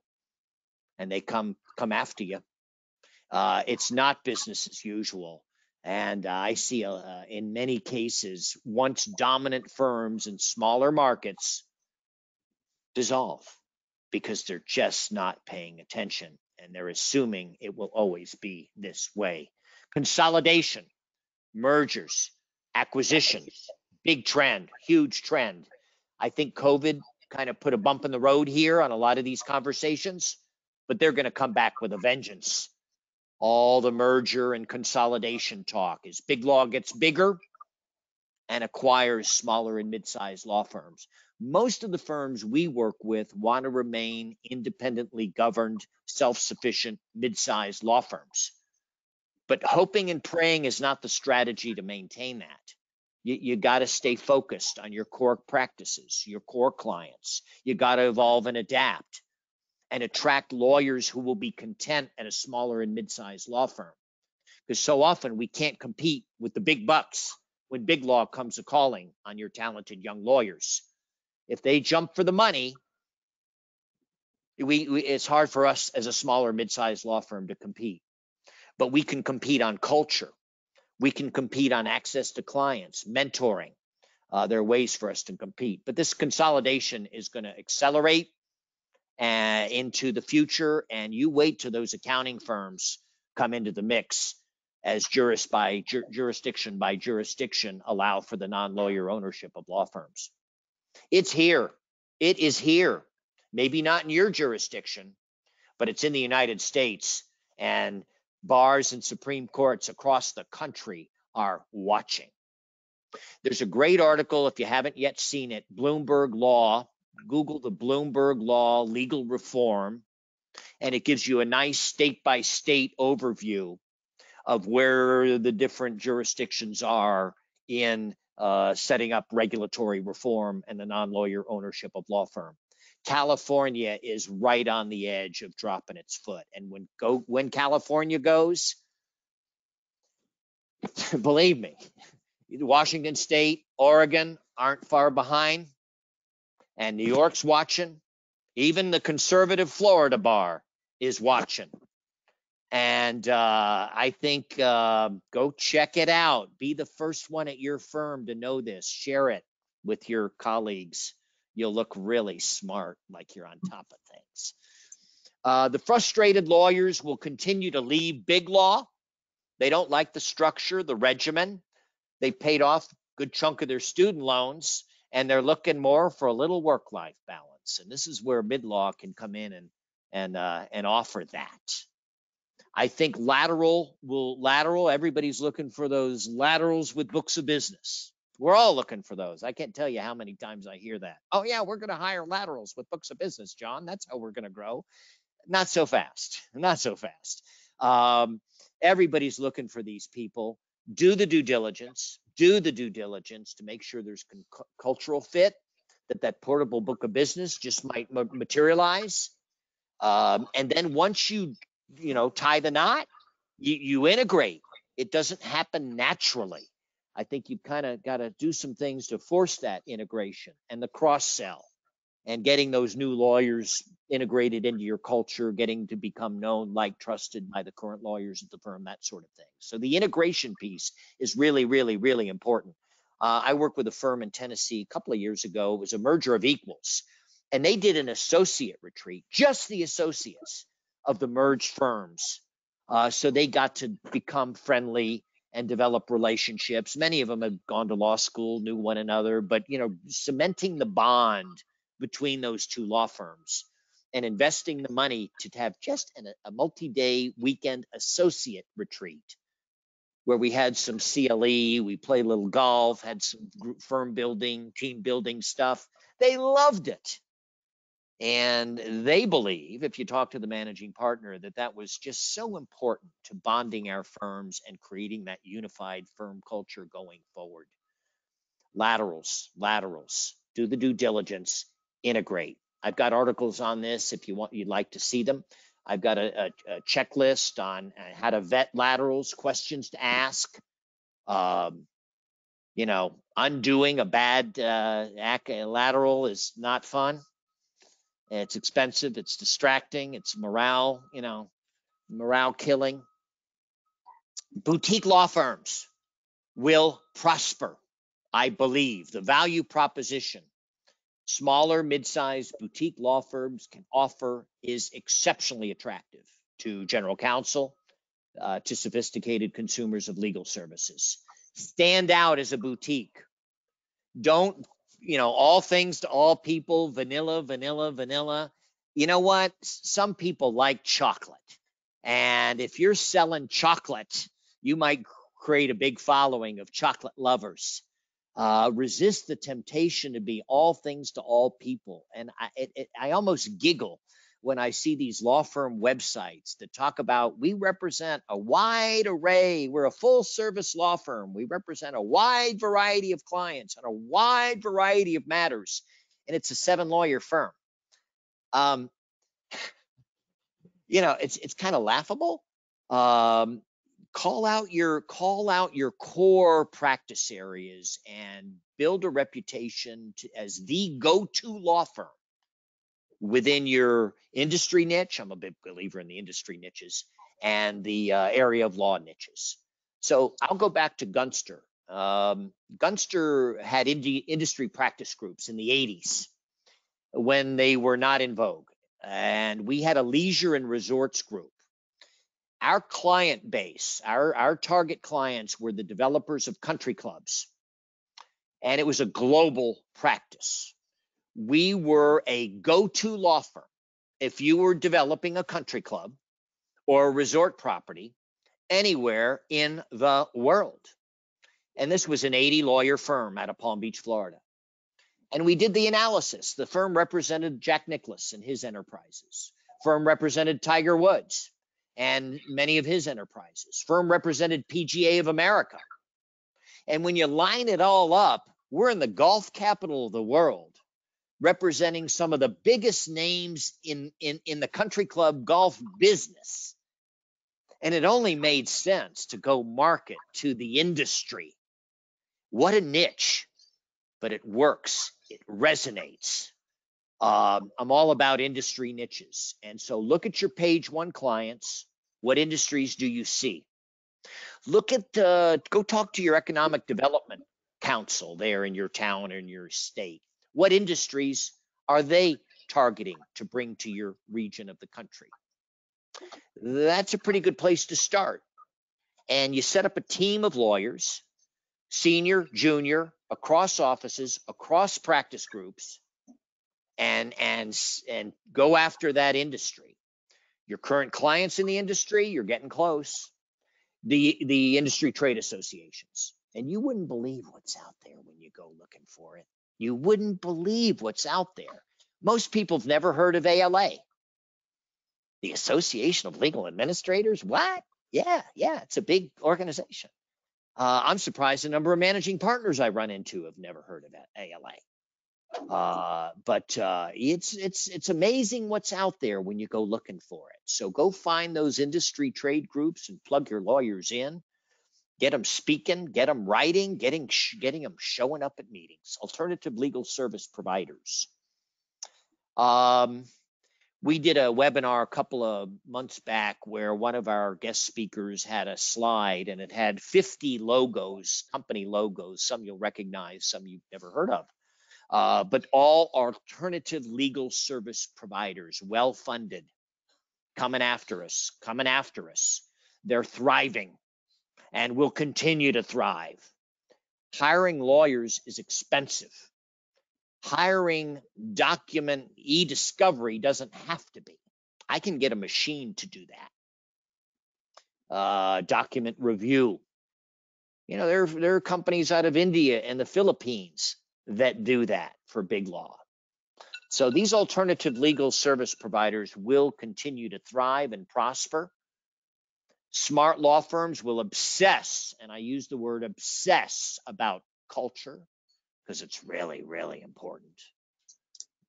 and they come after you. It's not business as usual. And I see in many cases, once dominant firms in smaller markets dissolve because they're just not paying attention and they're assuming it will always be this way. Consolidation, mergers, acquisitions, big trend, huge trend. I think COVID kind of put a bump in the road here on a lot of these conversations, but they're going to come back with a vengeance. All the merger and consolidation talk as big law gets bigger and acquires smaller and mid-sized law firms. Most of the firms we work with want to remain independently governed, self-sufficient, mid-sized law firms. But hoping and praying is not the strategy to maintain that. You got to stay focused on your core practices, your core clients. You got to evolve and adapt and attract lawyers who will be content at a smaller and mid-sized law firm. Because so often we can't compete with the big bucks when big law comes a calling on your talented young lawyers. If they jump for the money, it's hard for us as a smaller mid-sized law firm to compete. But we can compete on culture. We can compete on access to clients, mentoring. There are ways for us to compete, but this consolidation is going to accelerate into the future, and you wait till those accounting firms come into the mix as jurisdiction by jurisdiction allow for the non-lawyer ownership of law firms. It's here. It is here. Maybe not in your jurisdiction, but it's in the United States, and bars and Supreme Courts across the country are watching. There's a great article, if you haven't yet seen it, Bloomberg Law. Google the Bloomberg Law legal reform, and it gives you a nice state-by-state overview of where the different jurisdictions are in setting up regulatory reform and the non-lawyer ownership of law firm. California is right on the edge of dropping its foot, and when California goes, believe me, Washington State, Oregon aren't far behind, and New York's watching. Even the conservative Florida bar is watching. And I think go check it out. Be the first one at your firm to know this. Share it with your colleagues. You'll look really smart, like you're on top of things. The frustrated lawyers will continue to leave big law. They don't like the structure, the regimen. They paid off a good chunk of their student loans, and they're looking more for a little work-life balance. And this is where mid-law can come in and offer that. I think lateral, everybody's looking for those laterals with books of business. We're all looking for those. I can't tell you how many times I hear that. Oh yeah, we're going to hire laterals with books of business, John. That's how we're going to grow. Not so fast. Not so fast. Everybody's looking for these people. Do the due diligence. Do the due diligence to make sure there's cultural fit, that portable book of business just might materialize. And then once you tie the knot, you integrate. It doesn't happen naturally. I think you've kind of got to do some things to force that integration and the cross-sell and getting those new lawyers integrated into your culture, getting to become known, liked, trusted by the current lawyers at the firm, that sort of thing. So the integration piece is really, really, really important. I worked with a firm in Tennessee a couple of years ago. It was a merger of equals, and they did an associate retreat, just the associates of the merged firms. So they got to become friendly and develop relationships. Many of them had gone to law school, knew one another, but cementing the bond between those two law firms and investing the money to have just a multi-day weekend associate retreat where we had some CLE, we played a little golf, had some group firm building, team building stuff. They loved it. And they believe, if you talk to the managing partner, that was just so important to bonding our firms and creating that unified firm culture going forward. Laterals, do the due diligence, integrate. I've got articles on this if you'd like to see them. I've got a checklist on how to vet laterals, questions to ask. Undoing a bad lateral is not fun. It's expensive, it's distracting, it's morale killing. Boutique law firms will prosper, I believe. The value proposition smaller, mid-sized boutique law firms can offer is exceptionally attractive to general counsel, to sophisticated consumers of legal services. Stand out as a boutique. Don't all things to all people, vanilla. You know what? Some people like chocolate. And if you're selling chocolate, you might create a big following of chocolate lovers. Resist the temptation to be all things to all people. And I almost giggle when I see these law firm websites that talk about, we represent a wide array. We're a full service law firm. We represent a wide variety of clients on a wide variety of matters. And it's a 7-lawyer firm. It's kind of laughable. Call out your core practice areas and build a reputation as the go-to law firm within your industry niche. I'm a big believer in the industry niches and the area of law niches. So I'll go back to Gunster. Gunster had industry practice groups in the 80s when they were not in vogue. And we had a leisure and resorts group. Our client base, our target clients were the developers of country clubs. And it was a global practice. We were a go-to law firm. If you were developing a country club or a resort property anywhere in the world. And this was an 80-lawyer firm out of Palm Beach, Florida. And we did the analysis. The firm represented Jack Nicklaus and his enterprises. Firm represented Tiger Woods and many of his enterprises. Firm represented PGA of America. And when you line it all up, we're in the golf capital of the world, representing some of the biggest names in the country club golf business. And it only made sense to go market to the industry. What a niche, but it works. It resonates. I'm all about industry niches. And so look at your page one clients. What industries do you see? Look at, go talk to your economic development council there in your town or in your state. What industries are they targeting to bring to your region of the country? That's a pretty good place to start. And you set up a team of lawyers, senior, junior, across offices, across practice groups, and go after that industry. Your current clients in the industry, you're getting close. The industry trade associations. And you wouldn't believe what's out there when you go looking for it. You wouldn't believe what's out there. Most people have never heard of ALA. The Association of Legal Administrators? What? Yeah, it's a big organization. I'm surprised the number of managing partners I run into have never heard of ALA. But it's amazing what's out there when you go looking for it. So go find those industry trade groups and plug your lawyers in. Get them speaking, get them writing, getting them showing up at meetings. Alternative legal service providers. We did a webinar a couple of months back where one of our guest speakers had a slide and it had 50 logos, company logos. Some you'll recognize, some you've never heard of. But all alternative legal service providers, well-funded, coming after us. They're thriving and will continue to thrive. Hiring lawyers is expensive. Hiring document e-discovery doesn't have to be. I can get a machine to do that. Document review. You know, there are companies out of India and the Philippines that do that for big law. So these alternative legal service providers will continue to thrive and prosper. Smart law firms will obsess, and I use the word obsess, about culture because it's really, really important.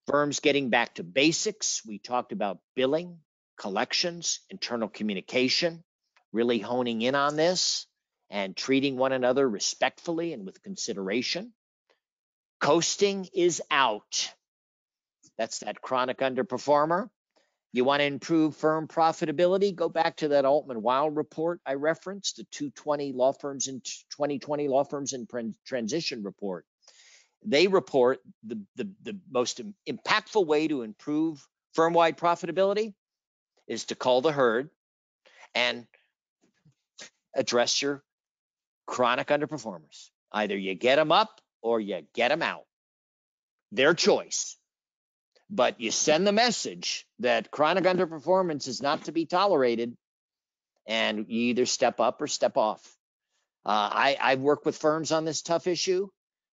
Firms getting back to basics. We talked about billing, collections, internal communication, really honing in on this and treating one another respectfully and with consideration. Coasting is out. That's that chronic underperformer. You want to improve firm profitability? Go back to that Altman-Weil report I referenced, the 2020 law firms in transition report. They report the most impactful way to improve firm-wide profitability is to call the herd and address your chronic underperformers. Either you get them up or you get them out. Their choice. But you send the message that chronic underperformance is not to be tolerated, and you either step up or step off. I've worked with firms on this tough issue,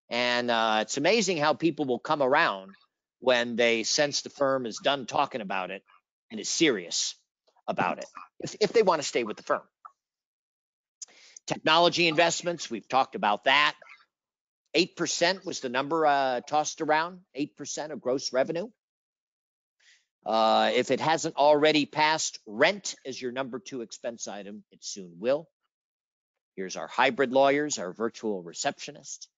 and it's amazing how people will come around when they sense the firm is done talking about it and is serious about it, if they want to stay with the firm. Technology investments, we've talked about that. 8% was the number tossed around, 8% of gross revenue. If it hasn't already passed rent as your number 2 expense item, it soon will. Here's our hybrid lawyers, our virtual receptionist.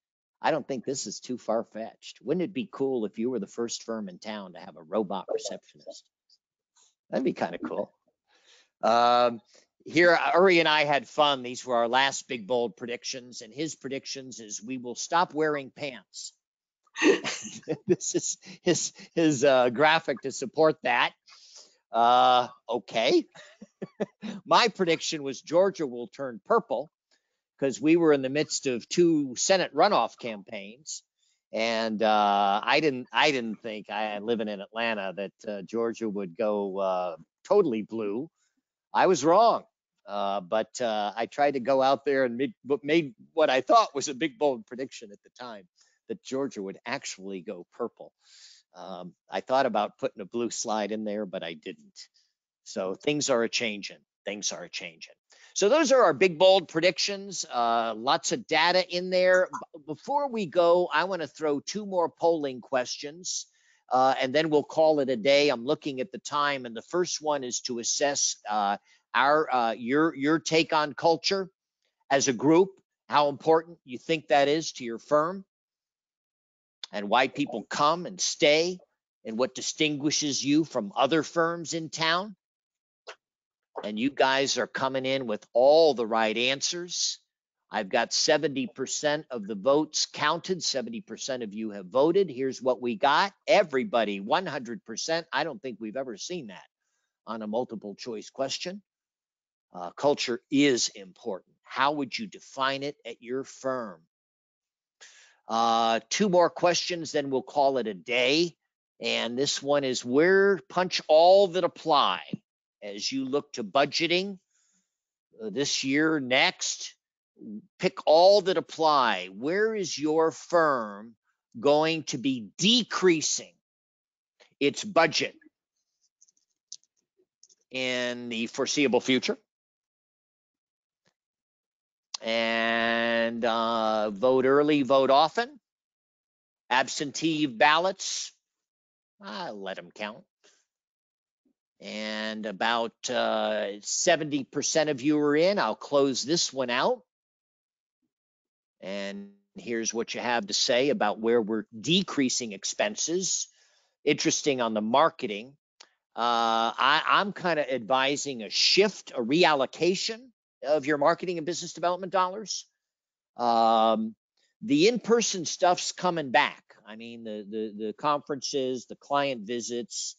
I don't think this is too far-fetched. Wouldn't it be cool if you were the first firm in town to have a robot receptionist? That'd be kind of cool. here, Uri and I had fun. These were our last big bold predictions, and his predictions is we will stop wearing pants. This is his graphic to support that. Okay. My prediction was Georgia will turn purple because we were in the midst of 2 Senate runoff campaigns, and I didn't think, living in Atlanta, that Georgia would go totally blue. I was wrong. But I tried to go out there and made what I thought was a big bold prediction at the time, that Georgia would actually go purple. I thought about putting a blue slide in there, but I didn't. So things are a-changing. Things are a-changing. So those are our big bold predictions. Lots of data in there. Before we go, I want to throw 2 more polling questions, and then we'll call it a day. I'm looking at the time, and the first one is to assess your take on culture as a group, how important you think that is to your firm, and why people come and stay, and what distinguishes you from other firms in town. And you guys are coming in with all the right answers. I've got 70% of the votes counted. 70% of you have voted. Here's what we got. Everybody, 100%. I don't think we've ever seen that on a multiple choice question. Culture is important. How would you define it at your firm? 2 more questions, then we'll call it a day. And this one is punch all that apply as you look to budgeting this year, next. Pick all that apply. Where is your firm going to be decreasing its budget in the foreseeable future? And vote early, vote often. Absentee ballots, let them count. And about 70% of you are in. I'll close this one out. And here's what you have to say about where we're decreasing expenses. Interesting on the marketing. I'm kind of advising a shift, a reallocation of your marketing and business development dollars. The in-person stuff's coming back. I mean, the conferences, the client visits.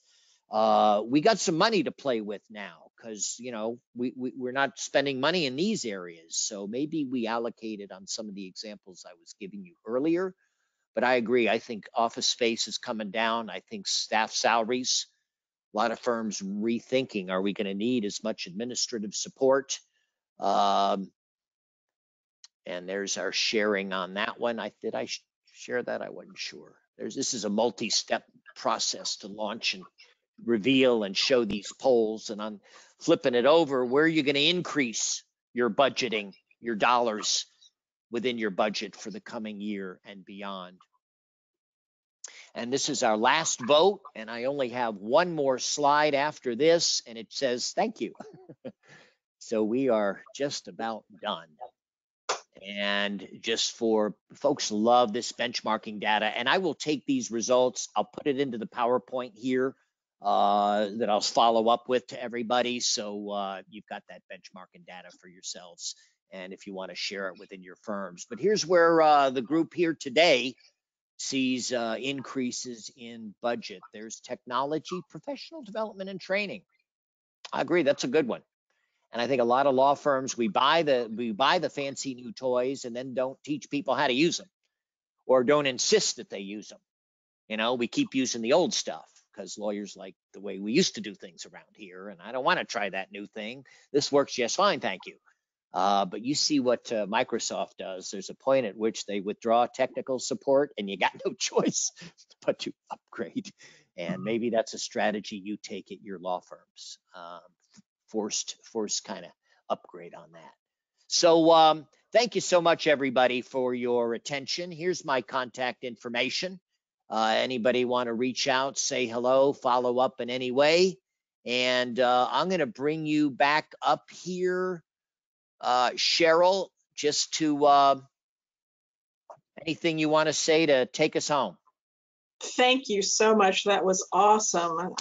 We got some money to play with now because, you know, we're not spending money in these areas. So maybe we allocate it on some of the examples I was giving you earlier. But I agree. I think office space is coming down. I think staff salaries, a lot of firms rethinking, are we going to need as much administrative support? And there's our sharing on that one. Did I share that? I wasn't sure. This is a multi-step process to launch and reveal and show these polls. And I'm flipping it over. Where are you going to increase your budgeting, your dollars within your budget for the coming year and beyond? And this is our last vote. And I only have one more slide after this, and it says, thank you. So we are just about done. And just for folks love this benchmarking data, and I will take these results, I'll put it into the PowerPoint here that I'll follow up with to everybody. So you've got that benchmarking data for yourselves, and if you want to share it within your firms. But here's where the group here today sees increases in budget. There's technology, professional development, and training. I agree, that's a good one. And I think a lot of law firms, we buy the fancy new toys and then don't teach people how to use them, or don't insist that they use them. You know, we keep using the old stuff because lawyers like the way we used to do things around here, and I don't want to try that new thing. This works just fine, thank you. But you see what Microsoft does. There's a point at which they withdraw technical support, and you got no choice but to upgrade. And maybe that's a strategy you take at your law firms. Forced kind of upgrade on that. So thank you so much, everybody, for your attention. Here's my contact information. Anybody want to reach out, say hello, follow up in any way. And I'm going to bring you back up here, Cheryl, just to anything you want to say to take us home. Thank you so much. That was awesome.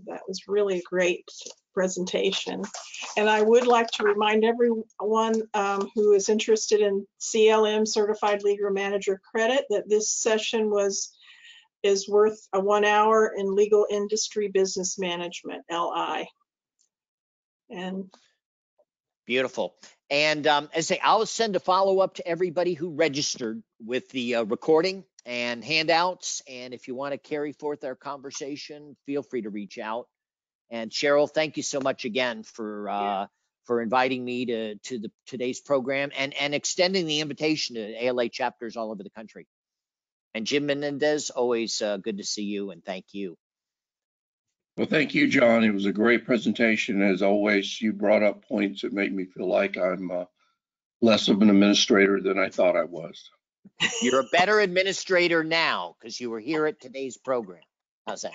That was really great presentation. And I would like to remind everyone who is interested in CLM, Certified Legal Manager Credit, that this session is worth a 1 hour in Legal Industry Business Management, LI. And beautiful. And as I say, I'll send a follow-up to everybody who registered with the recording and handouts. And if you want to carry forth our conversation, feel free to reach out. And Cheryl, thank you so much again for inviting me to today's program and extending the invitation to ALA chapters all over the country. And Jim Menendez, always good to see you, and thank you. Well, thank you, John. It was a great presentation. As always, you brought up points that make me feel like I'm less of an administrator than I thought I was. You're a better administrator now because you were here at today's program. How's that?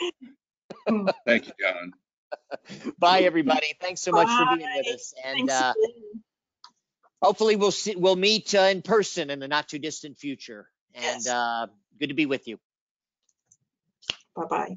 Thank you, John. Bye, everybody. Thanks so much for being with us. And hopefully we'll meet in person in the not too distant future. And good to be with you. Bye-bye.